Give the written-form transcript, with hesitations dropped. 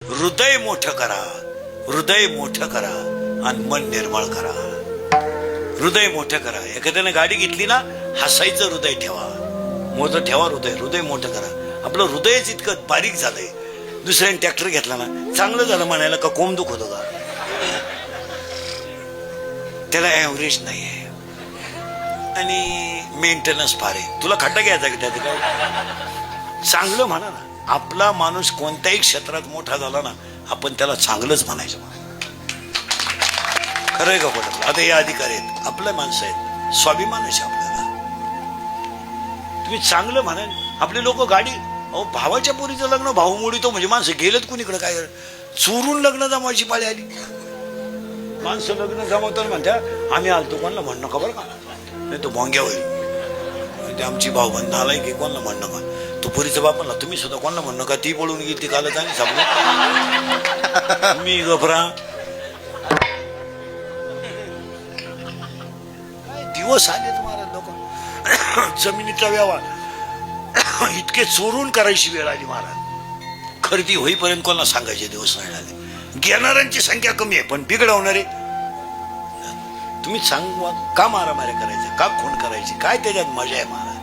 हृदय मोठं करा, हृदय मोठं करा आणि मन निर्मळ करा. हृदय मोठं करा. एखाद्याने गाडी घेतली ना, हसायचं हृदय ठेवा, मोठं ठेवा हृदय, हृदय मोठं करा. आपलं हृदयच इतकं बारीक झालंय. दुसऱ्याने ट्रॅक्टर घेतला ना, चांगलं झालं म्हणायला का कोंब दुख होतो का? त्याला ऍव्हरेज नाही आहे आणि मेंटेनन्स फार आहे. तुला खड्डा घ्यायचा की त्यात काय? चांगलं म्हणा ना. आपला माणूस कोणत्याही क्षेत्रात मोठा झाला ना, आपण त्याला चांगलंच म्हणायचं. खरंय का खोटं? आता हे अधिकारी आहेत, आपल्या माणसं आहेत, स्वाभिमान आहे आपल्याला. तुम्ही चांगलं म्हणा. आपले लोक गाडी, अहो भावाच्या पोरीचं लग्न भाऊ मोडीतो म्हणजे माणसं गेलेत कुणीकडे. काय चोरून लग्न जमायची पाळी आली. माणसं लग्न जमवताना म्हणत्या आम्ही आलतो, कोणाला म्हणणं का बरं का, नाही तो भोंग्या होईल. ते आमची भाऊबंद आलाय की कोणाला म्हणणं का. तो पुरीचा बाप म्हणला तुम्ही सुद्धा कोणाला म्हणणं का, ती पळून गेली ती कालच आणि सापडून मी गभरा. दिवस आले तुम्हाला लोक. जमिनीचा व्यवहार इतके चोरून करायची वेळ आली महाराज. खरेदी होईपर्यंत कोणाला सांगायचे दिवस नाही आले. घेणाऱ्यांची संख्या कमी आहे पण बिघडवणारे तुम्ही सांगू. का मारामाऱ्या करायच्या, का खून करायची, काय त्याच्यात मजा आहे महाराज?